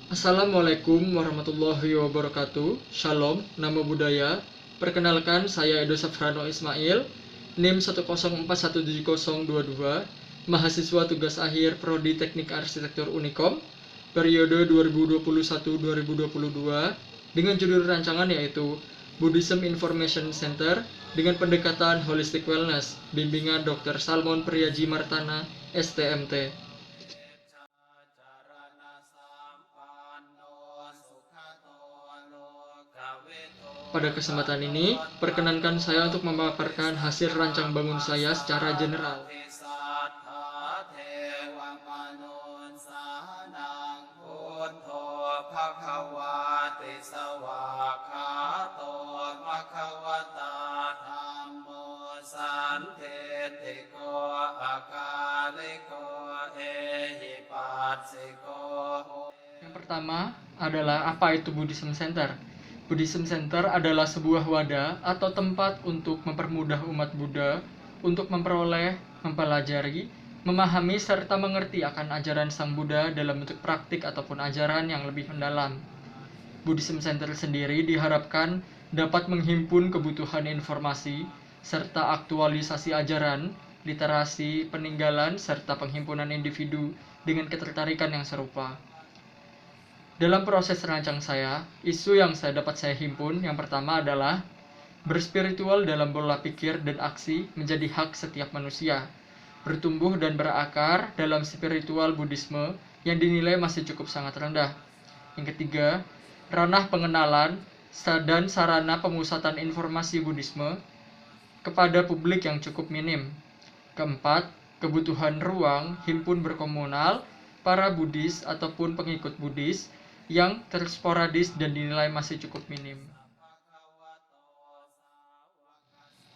Assalamualaikum warahmatullahi wabarakatuh. Shalom, nama budaya. Perkenalkan, saya Edo Safrano Ismail, NIM 104170022, mahasiswa tugas akhir Prodi Teknik Arsitektur Unikom, periode 2021-2022, dengan judul rancangan yaitu Buddhism Information Center dengan pendekatan Holistic Wellness, bimbingan Dr. Salmon Priyaji Martana, STMT. Pada kesempatan ini, perkenankan saya untuk memaparkan hasil rancang bangun saya secara general. Yang pertama adalah apa itu Buddhism Center. Buddhism Center adalah sebuah wadah atau tempat untuk mempermudah umat Buddha untuk memperoleh, mempelajari, memahami serta mengerti akan ajaran Sang Buddha dalam bentuk praktik ataupun ajaran yang lebih mendalam. Buddhism Center sendiri diharapkan dapat menghimpun kebutuhan informasi serta aktualisasi ajaran, literasi, peninggalan, serta penghimpunan individu dengan ketertarikan yang serupa. Dalam proses rancang saya, isu yang dapat saya himpun yang pertama adalah berspiritual dalam pola pikir dan aksi menjadi hak setiap manusia. Bertumbuh dan berakar dalam spiritual Buddhisme yang dinilai masih cukup sangat rendah. Yang ketiga, ranah pengenalan dan sarana pemusatan informasi Buddhisme kepada publik yang cukup minim. Keempat, kebutuhan ruang himpun berkomunal para Buddhis ataupun pengikut Buddhis yang tersporadis dan dinilai masih cukup minim.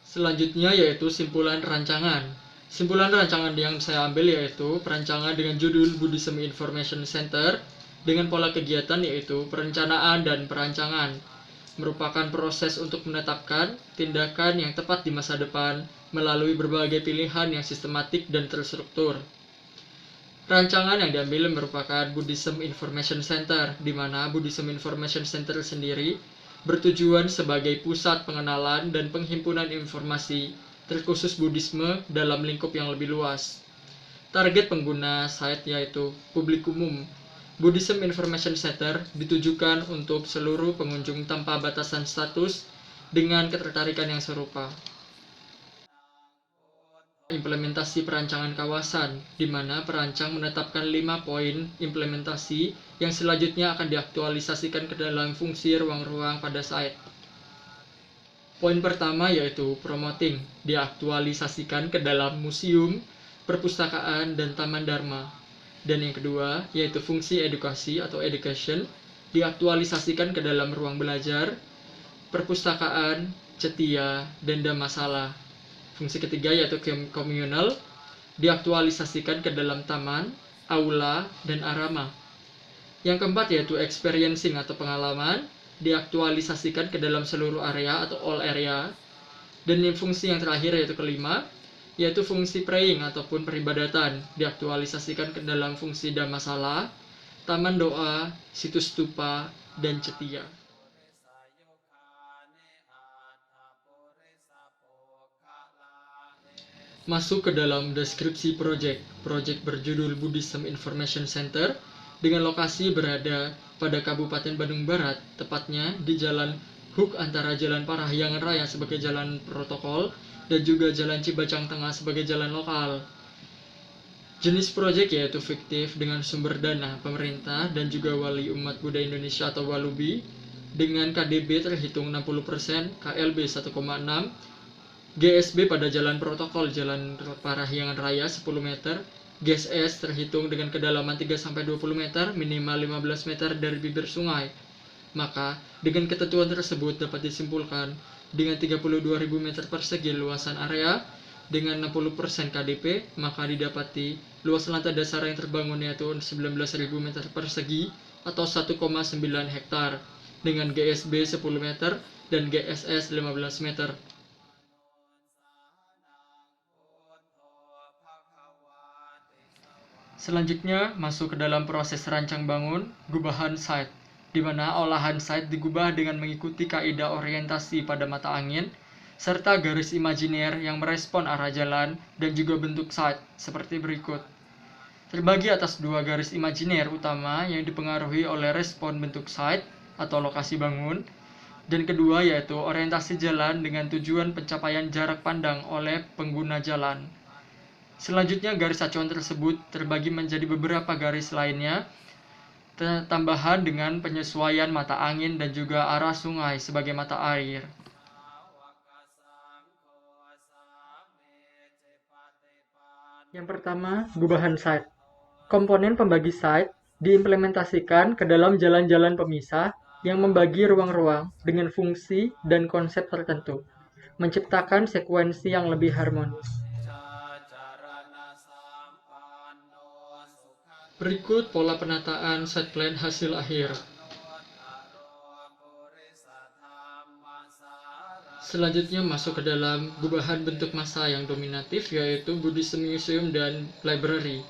Selanjutnya yaitu simpulan rancangan. Simpulan rancangan yang saya ambil yaitu perancangan dengan judul Buddhism Information Center dengan pola kegiatan yaitu perencanaan dan perancangan. Merupakan proses untuk menetapkan tindakan yang tepat di masa depan melalui berbagai pilihan yang sistematik dan terstruktur. Rancangan yang diambil merupakan Buddhism Information Center, di mana Buddhism Information Center sendiri bertujuan sebagai pusat pengenalan dan penghimpunan informasi terkhusus Buddhisme dalam lingkup yang lebih luas. Target pengguna site yaitu publik umum. Buddhism Information Center ditujukan untuk seluruh pengunjung tanpa batasan status dengan ketertarikan yang serupa. Implementasi perancangan kawasan, di mana perancang menetapkan 5 poin implementasi yang selanjutnya akan diaktualisasikan ke dalam fungsi ruang-ruang pada site. Poin pertama yaitu promoting, diaktualisasikan ke dalam museum, perpustakaan, dan taman dharma. Dan yang kedua yaitu fungsi edukasi atau education, diaktualisasikan ke dalam ruang belajar, perpustakaan, cetia, dan dhammasala. Fungsi ketiga yaitu communal, diaktualisasikan ke dalam taman, aula, dan arama. Yang keempat yaitu experiencing atau pengalaman, diaktualisasikan ke dalam seluruh area atau all area. Dan fungsi yang terakhir yaitu kelima, yaitu fungsi praying ataupun peribadatan, diaktualisasikan ke dalam fungsi dhammasala, taman doa, situs stupa, dan cetia. Masuk ke dalam deskripsi project berjudul Buddhism Information Center dengan lokasi berada pada Kabupaten Bandung Barat, tepatnya di Jalan Hook antara Jalan Parahyangan Raya sebagai jalan protokol dan juga Jalan Cibacang Tengah sebagai jalan lokal. Jenis proyek yaitu fiktif dengan sumber dana pemerintah dan juga wali umat Buddha Indonesia atau Walubi dengan KDB terhitung 60%, KLB 1,6, GSB pada jalan protokol Jalan Parahyangan Raya 10 meter, GSS terhitung dengan kedalaman 3-20 meter, minimal 15 meter dari bibir sungai. Maka, dengan ketentuan tersebut dapat disimpulkan dengan 32.000 meter persegi luasan area, dengan 60% KDP, maka didapati luas lantai dasar yang terbangun yaitu 19.000 meter persegi atau 1,9 hektar, dengan GSB 10 meter dan GSS 15 meter. Selanjutnya masuk ke dalam proses rancang bangun, gubahan site, di mana olahan site digubah dengan mengikuti kaidah orientasi pada mata angin, serta garis imajiner yang merespon arah jalan dan juga bentuk site seperti berikut. Terbagi atas dua garis imajiner utama yang dipengaruhi oleh respon bentuk site atau lokasi bangun, dan kedua yaitu orientasi jalan dengan tujuan pencapaian jarak pandang oleh pengguna jalan. Selanjutnya garis acuan tersebut terbagi menjadi beberapa garis lainnya, tambahan dengan penyesuaian mata angin dan juga arah sungai sebagai mata air. Yang pertama, gubahan site. Komponen pembagi site diimplementasikan ke dalam jalan-jalan pemisah yang membagi ruang-ruang dengan fungsi dan konsep tertentu, menciptakan sekuensi yang lebih harmonis. Berikut pola penataan site plan hasil akhir. Selanjutnya masuk ke dalam gubahan bentuk massa yang dominatif, yaitu Buddhism Museum dan Library,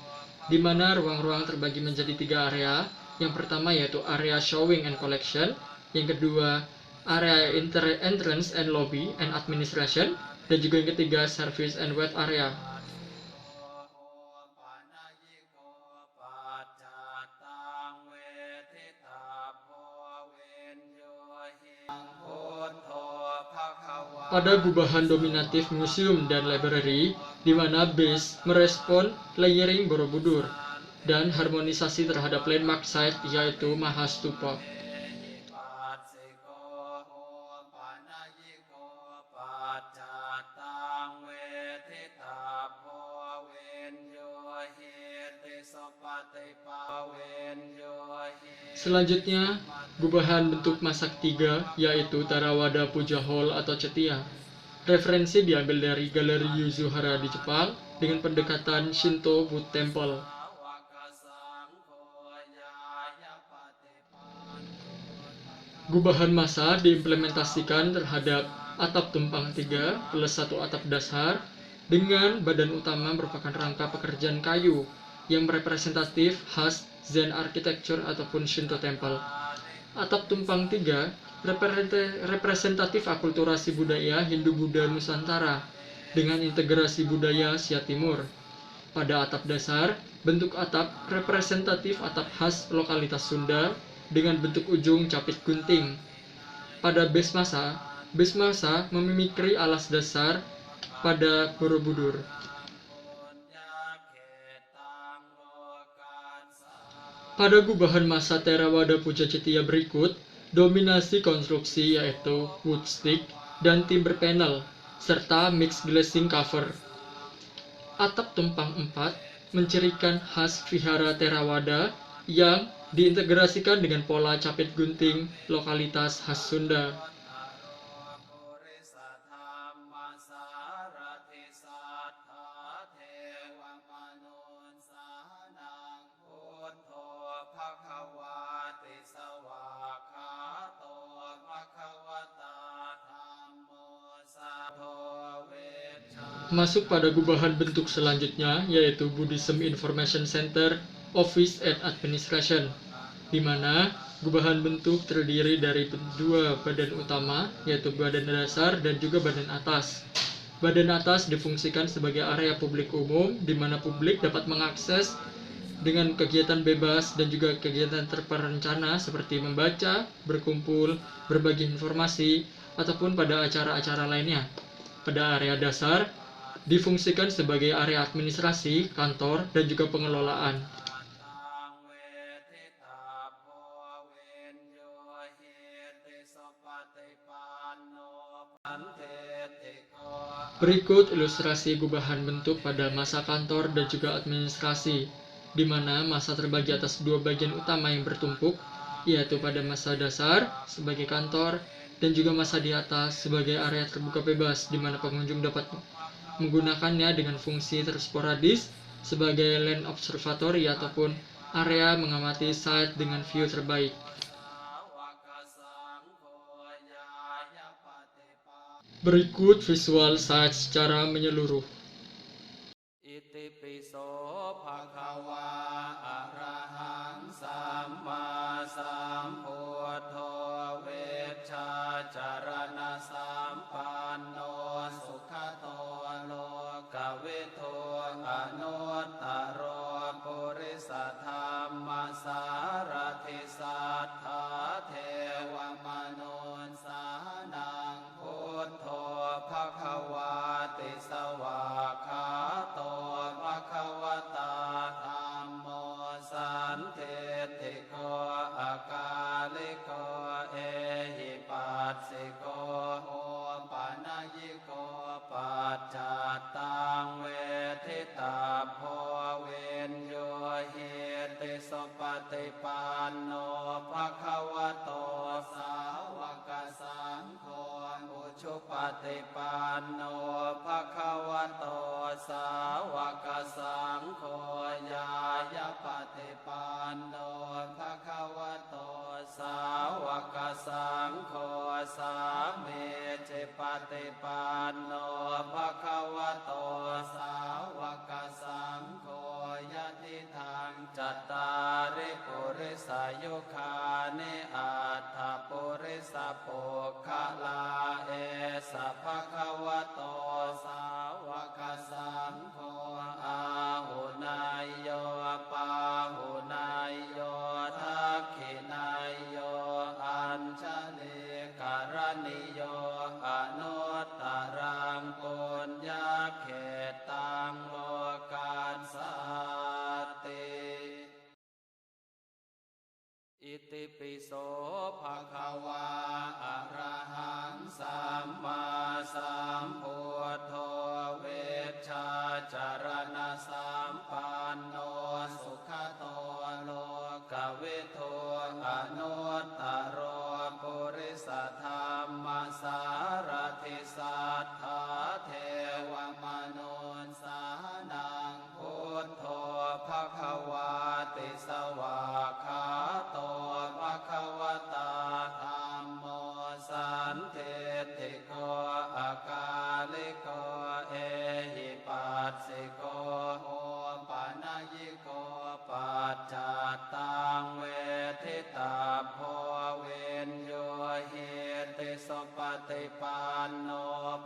di mana ruang-ruang terbagi menjadi 3 area. Yang pertama yaitu area Showing and Collection, yang kedua area Entrance and Lobby and Administration, dan juga yang ketiga Service and Wait Area. Pada gubahan dominatif museum dan library, di mana base merespon layering Borobudur dan harmonisasi terhadap landmark site yaitu Mahastupa. Selanjutnya, gubahan bentuk massa ketiga yaitu Theravada Puja Hall atau Cetia. Referensi diambil dari Galeri Yuzuhara di Jepang dengan pendekatan Shinto Wood Temple. Gubahan massa diimplementasikan terhadap atap tumpang 3 plus 1 atap dasar dengan badan utama merupakan rangka pekerjaan kayu yang representatif khas Zen Architecture ataupun Shinto Temple. Atap tumpang 3 representatif akulturasi budaya Hindu-Buddha Nusantara dengan integrasi budaya Asia Timur. Pada atap dasar, bentuk atap representatif atap khas lokalitas Sunda dengan bentuk ujung capit gunting. Pada base massa memimikri alas dasar pada Borobudur. Pada gubahan massa Theravada Puja Cetia berikut, dominasi konstruksi yaitu wood stick dan timber panel, serta mixed glazing cover. Atap tumpang 4 mencirikan khas Vihara Theravada yang diintegrasikan dengan pola capit gunting lokalitas khas Sunda. Masuk pada gubahan bentuk selanjutnya, yaitu Buddhism Information Center, Office and Administration, di mana gubahan bentuk terdiri dari dua badan utama, yaitu badan dasar dan juga badan atas. Badan atas difungsikan sebagai area publik umum, di mana publik dapat mengakses dengan kegiatan bebas dan juga kegiatan terperencana seperti membaca, berkumpul, berbagi informasi, ataupun pada acara-acara lainnya. Pada area dasar, difungsikan sebagai area administrasi, kantor, dan juga pengelolaan. Berikut ilustrasi gubahan bentuk pada massa kantor dan juga administrasi, di mana massa terbagi atas dua bagian utama yang bertumpuk, yaitu pada massa dasar sebagai kantor dan juga massa di atas sebagai area terbuka bebas, di mana pengunjung dapat menggunakannya dengan fungsi tersporadis sebagai land observatory ataupun area mengamati site dengan view terbaik. Berikut visual site secara menyeluruh. สัมมาสัมพุทโธเวชชาจารณะสัมปันโนสุขโตโลกวิทูอนุตตโรปุริสธรรมสารถิสัทธาเทวมนุนสานังพุทโธภควาติสวากขาโตภควตาธัมโมสันเทติโกอาลิโกเอหิปัสสิโกโอปานายิโกปัจจัตตังเวทิตาโพเวนโยเหติสปฏิปันโนภควโตสาวกสังโฆอุชุปฏิปันโนภควโตสาวกสังโฆญายปฏิปันโนภควโตสาวกสังโฆสามีจิปฏิปันโนภควโตสาวกสังโฆยะทิทางจัตตาริปุริสายุคานิอัตถปุริสปุคลาเอสะภควโตสาวกสังโฆอาหุนายโยปาหุนายโยทักขินายโยอัญชลีกรณิโยอนุตตรังปุญญาเขตังโลกัสสติ อิติปิโสภะคะวาอะระหังสัมมาสัมพุทโธเวชชาจารณะสัมปันโนสุขโตโลกวิทูอนุตตโรปุริสธรรมสารถิสัทธาเทวมนุนสานังพุทโธภควาติสวากขาโตภควตาธัมโมสันเทติโกอาลิโกเอหิปัสสิโกโอปานายิโกปัจจัตตังเวทิตาโพเวนโยเหติสปฏิปันโน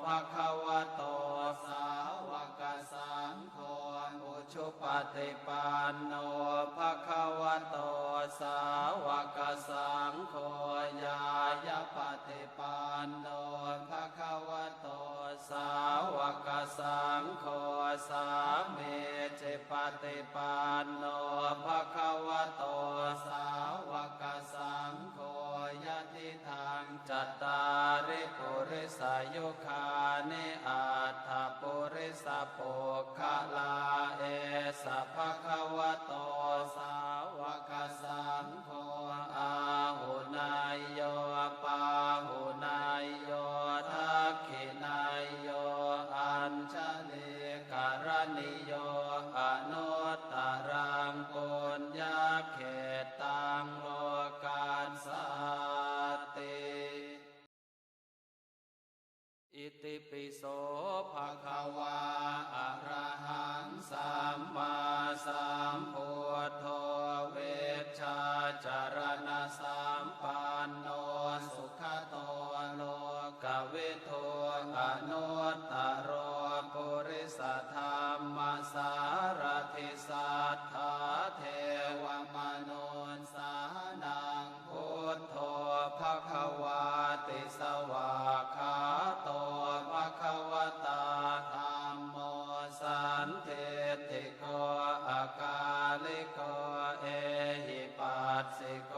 ภควโตสาวกสังโฆอุชุปฏิปันโนภควโตสาวกสังโฆญายปฏิปันโนภควโตสาวกสังโฆสามีจิปฏิปันโนภควโตสาวกสังโฆยะทิทางจัตตาริปุริสายุคานิอัตถปุริสปุคลาเอสะภควโตสาวกสังโฆอาหุนายโยปาหุนายโยทักขินายโยอัญชลีกรณิโยอนุตตรังปุญญาเขตังโลกัสสติ อิติปิโสภะคะวาอะระหังสัมมาสัมพุทโธเวชชาจารณะสัมปันโนสุขโตโลกวิทูอนุตตโรปุริสธรรมสารถิสัทธาเทวมนุนสานังพุทโธภควาติสวากขาโตภควตาธัมโมสันเทติโกอาลิโกเอหิปัสสิโก